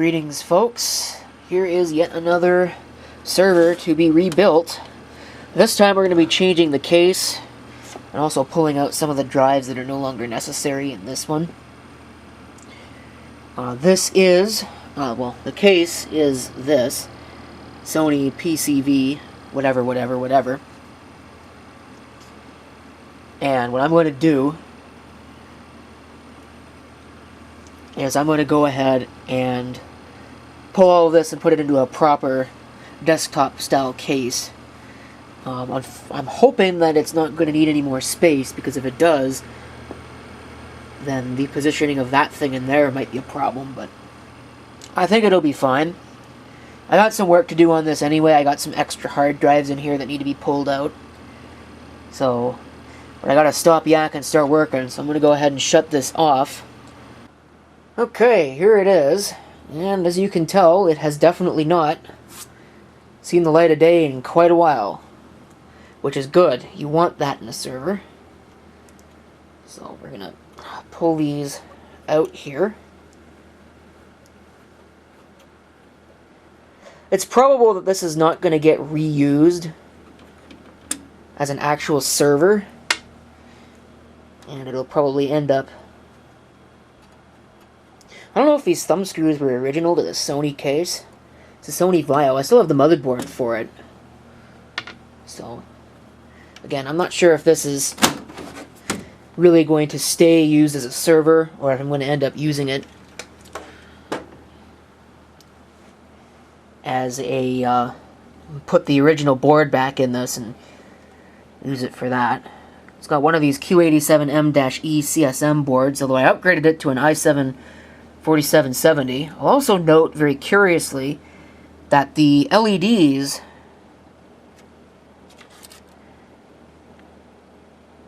Greetings, folks. Here is yet another server to be rebuilt. This time we're going to be changing the case and also pulling out some of the drives that are no longer necessary in this one. The case is this Sony PCV, whatever. And what I'm going to do is I'm going to go ahead and pull all of this and put it into a proper desktop style case. I'm hoping that it's not going to need any more space, because if it does, then the positioning of that thing in there might be a problem, but I think it'll be fine. I got some work to do on this anyway. I got some extra hard drives in here that need to be pulled out. But I gotta stop yakking and start working, so I'm gonna go ahead and shut this off. Okay, here it is. And as you can tell, it has definitely not seen the light of day in quite a while, which is good. You want that in a server. So we're gonna pull these out here. It's probable that this is not going to get reused as an actual server, and it'll probably end up... I don't know if these thumb screws were original to the Sony case. It's a Sony Vaio. I still have the motherboard for it. So, again, I'm not sure if this is really going to stay used as a server, or if I'm going to end up using it as a, put the original board back in this and use it for that. It's got one of these Q87M-E CSM boards, although I upgraded it to an i7 4770. I'll also note, very curiously, that the LEDs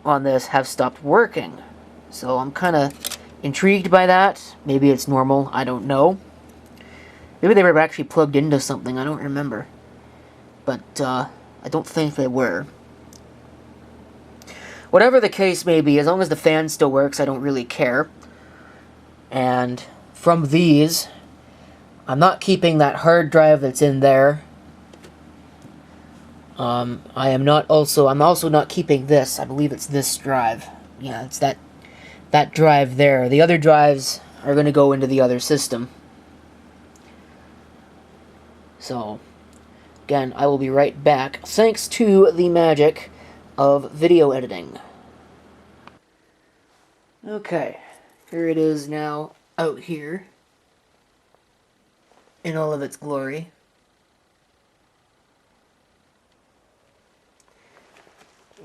on this have stopped working. So I'm kind of intrigued by that. Maybe it's normal, I don't know. Maybe they were actually plugged into something, I don't remember. But I don't think they were. Whatever the case may be, as long as the fan still works, I don't really care. And from these, I'm not keeping that hard drive that's in there. I'm also not keeping this. I believe it's this drive. Yeah, it's that drive there. The other drives are going to go into the other system. So, again, I will be right back, thanks to the magic of video editing. Okay, here it is now out here in all of its glory.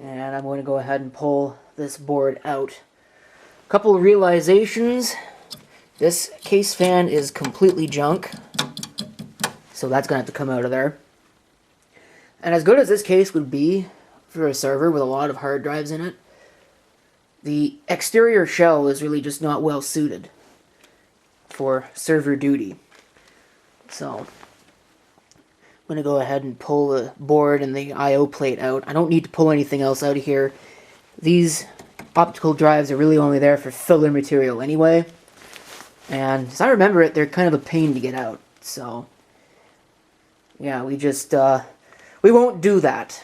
And I'm going to go ahead and pull this board out. A couple of realizations. This case fan is completely junk, so that's going to have to come out of there. And as good as this case would be for a server with a lot of hard drives in it, the exterior shell is really just not well suited for server duty. So I'm going to go ahead and pull the board and the I/O plate out. I don't need to pull anything else out of here. These optical drives are really only there for filler material anyway. And as I remember it, they're kind of a pain to get out. So yeah, we won't do that.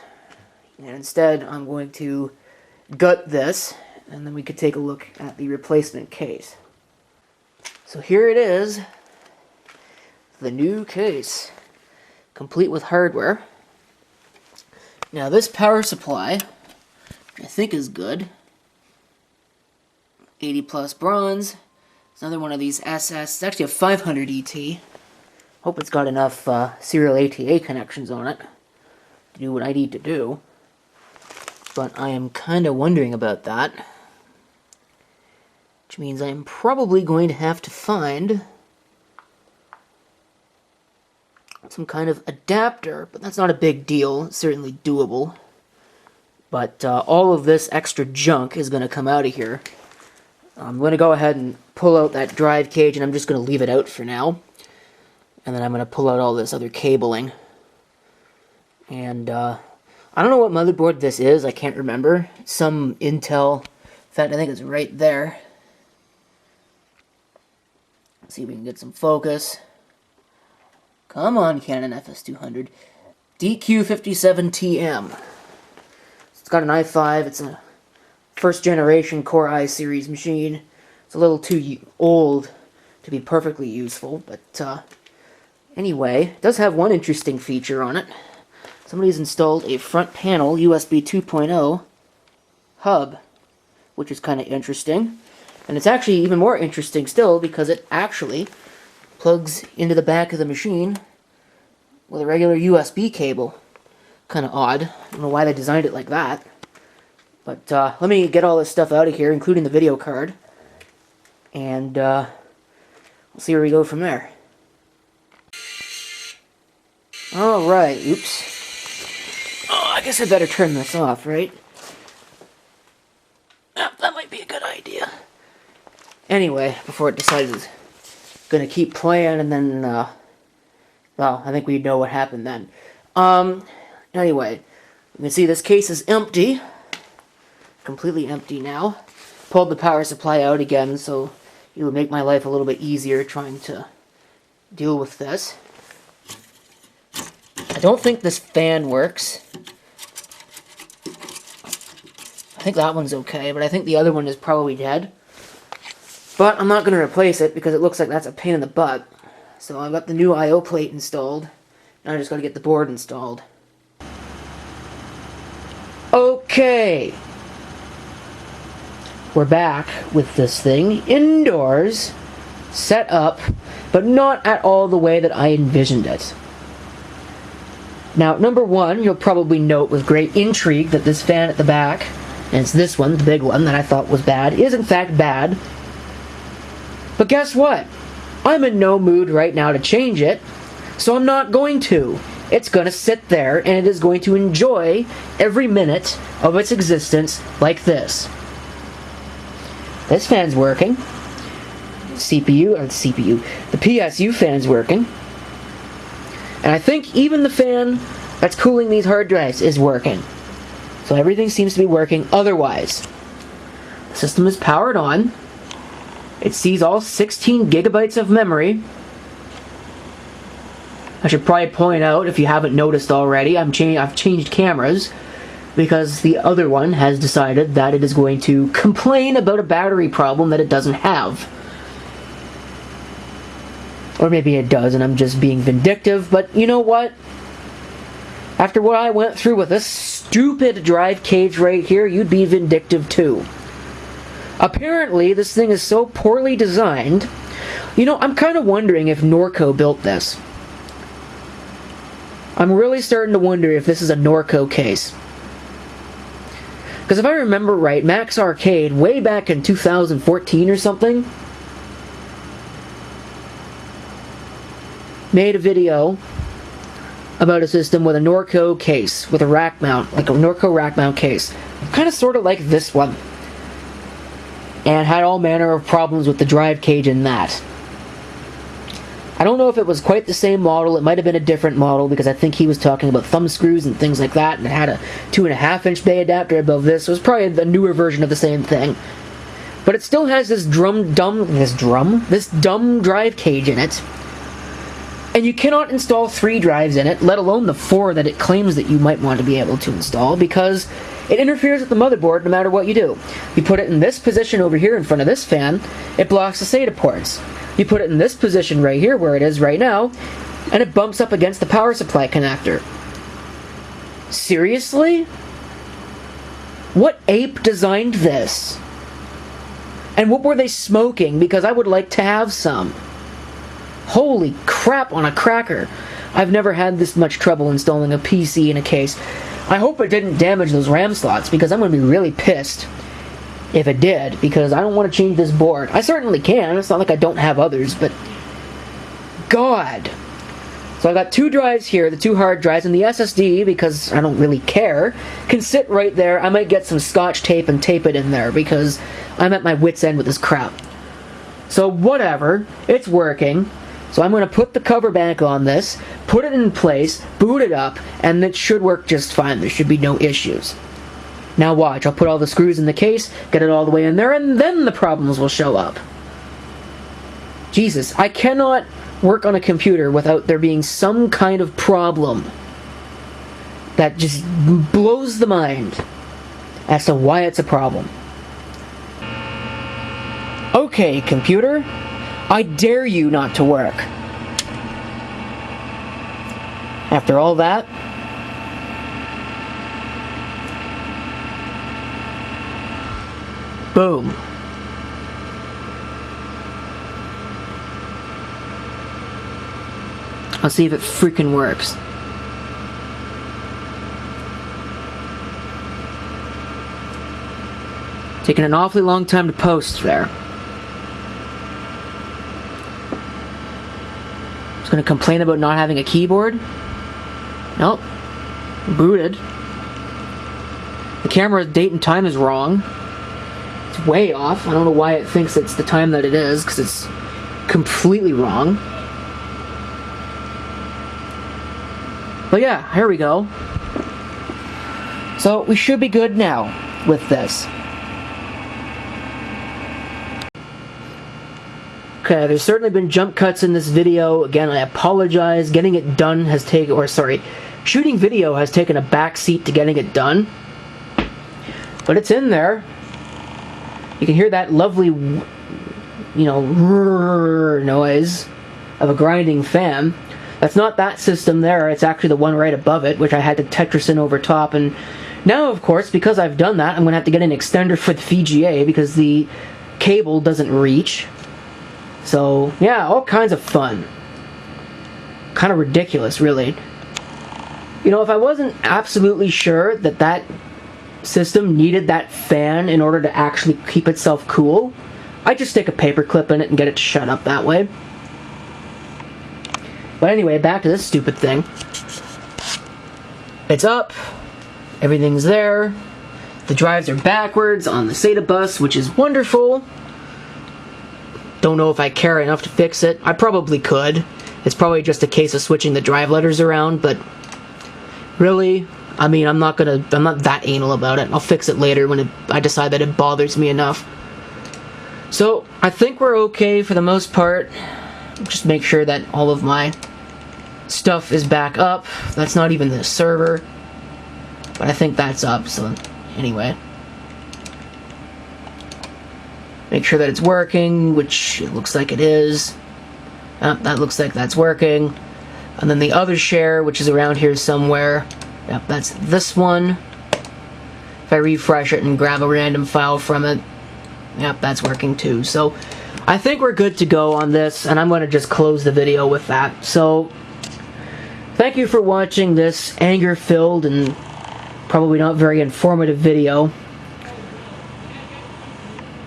And instead, I'm going to gut this, and then we could take a look at the replacement case. So here it is, the new case, complete with hardware. Now this power supply, I think is good. 80 plus bronze. It's another one of these SS. It's actually a 500 ET. Hope it's got enough serial ATA connections on it to do what I need to do. But I am kind of wondering about that. Which means I'm probably going to have to find some kind of adapter. But that's not a big deal. It's certainly doable. But all of this extra junk is going to come out of here. I'm going to go ahead and pull out that drive cage, and I'm just going to leave it out for now. And then I'm going to pull out all this other cabling. And I don't know what motherboard this is. I can't remember. Some Intel. In fact, I think it's right there. Let's see if we can get some focus. Come on, Canon FS200. DQ57TM. It's got an i5. It's a first generation Core i series machine. It's a little too old to be perfectly useful, but anyway, it does have one interesting feature on it. Somebody's installed a front panel USB 2.0 hub, which is kind of interesting. And it's actually even more interesting still because it actually plugs into the back of the machine with a regular USB cable. Kind of odd. I don't know why they designed it like that. But let me get all this stuff out of here, including the video card. And we'll see where we go from there. Alright, oops. Oh, I guess I better turn this off, right? Oh, that might be a good idea. Anyway, before it decided it's gonna keep playing and then, well, I think we know what happened then. Anyway, you can see this case is empty. Completely empty now. Pulled the power supply out again, so it would make my life a little bit easier trying to deal with this. I don't think this fan works. I think that one's okay, but I think the other one is probably dead. But I'm not going to replace it because it looks like that's a pain in the butt. So I've got the new I/O plate installed. Now I just got to get the board installed. Okay. We're back with this thing indoors, set up, but not at all the way that I envisioned it. Now, number one, you'll probably note with great intrigue that this fan at the back, and it's this one, the big one, that I thought was bad, is in fact bad. But guess what? I'm in no mood right now to change it, so I'm not going to. It's going to sit there, and it is going to enjoy every minute of its existence like this. This fan's working. The PSU fan's working. And I think even the fan that's cooling these hard drives is working. So everything seems to be working otherwise. The system is powered on. It sees all 16 gigabytes of memory. I should probably point out, if you haven't noticed already, I've changed cameras because the other one has decided that it is going to complain about a battery problem that it doesn't have. Or maybe it does and I'm just being vindictive, but you know what? After what I went through with this stupid drive cage right here, you'd be vindictive too. Apparently, this thing is so poorly designed. You know, I'm kind of wondering if Norco built this. I'm really starting to wonder if this is a Norco case. Because if I remember right, Max Arcade, way back in 2014 or something, made a video about a system with a Norco case, with a rack mount, like a Norco rack mount case. Kind of sort of like this one. And had all manner of problems with the drive cage in that. I don't know if it was quite the same model. It might have been a different model because I think he was talking about thumb screws and things like that, and it had a 2.5-inch bay adapter above this, so it was probably the newer version of the same thing. But it still has this dumb drive cage in it. And you cannot install 3 drives in it, let alone the 4 that it claims that you might want to be able to install, because it interferes with the motherboard no matter what you do. You put it in this position over here in front of this fan, it blocks the SATA ports. You put it in this position right here, where it is right now, and it bumps up against the power supply connector. Seriously? What ape designed this? And what were they smoking? Because I would like to have some. Holy crap on a cracker. I've never had this much trouble installing a PC in a case. I hope it didn't damage those RAM slots, because I'm going to be really pissed if it did, because I don't want to change this board. I certainly can. It's not like I don't have others, but God. So I got 2 drives here, the 2 hard drives, and the SSD, because I don't really care, can sit right there. I might get some Scotch tape and tape it in there, because I'm at my wit's end with this crap. So whatever, it's working. So I'm going to put the cover back on this, put it in place, boot it up, and it should work just fine. There should be no issues. Now watch, I'll put all the screws in the case, get it all the way in there, and then the problems will show up. Jesus, I cannot work on a computer without there being some kind of problem that just blows the mind as to why it's a problem. Okay, computer, I dare you not to work. After all that, boom. I'll see if it freaking works. Taking an awfully long time to post there. Just gonna complain about not having a keyboard. Nope. Booted. The camera date and time is wrong. It's way off. I don't know why it thinks it's the time that it is, because it's completely wrong. But yeah, here we go. So we should be good now with this. Okay, there's certainly been jump cuts in this video. Again, I apologize. Getting it done has taken, shooting video has taken a back seat to getting it done. But it's in there. You can hear that lovely, noise of a grinding fan. That's not that system there, it's actually the one right above it, which I had to Tetris in over top. And now, of course, because I've done that, I'm going to have to get an extender for the VGA because the cable doesn't reach. So, yeah, all kinds of fun. Kind of ridiculous, really. You know, if I wasn't absolutely sure that that system needed that fan in order to actually keep itself cool, I'd just stick a paper clip in it and get it to shut up that way. But anyway, back to this stupid thing. It's up. Everything's there. The drives are backwards on the SATA bus, which is wonderful. Don't know if I care enough to fix it. I probably could. It's probably just a case of switching the drive letters around, but really, I mean, I'm not that anal about it. I'll fix it later when I decide that it bothers me enough. So, I think we're okay for the most part. Just make sure that all of my stuff is back up. That's not even the server, but I think that's up, so anyway. Make sure that it's working, which it looks like it is. That looks like that's working. And then the other share, which is around here somewhere. Yep, that's this one. If I refresh it and grab a random file from it, yep, that's working too. So I think we're good to go on this, and I'm going to just close the video with that. So thank you for watching this anger-filled and probably not very informative video.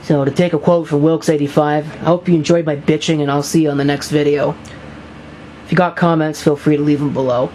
So to take a quote from Wilkes85, I hope you enjoyed my bitching, and I'll see you on the next video. If you got comments, feel free to leave them below.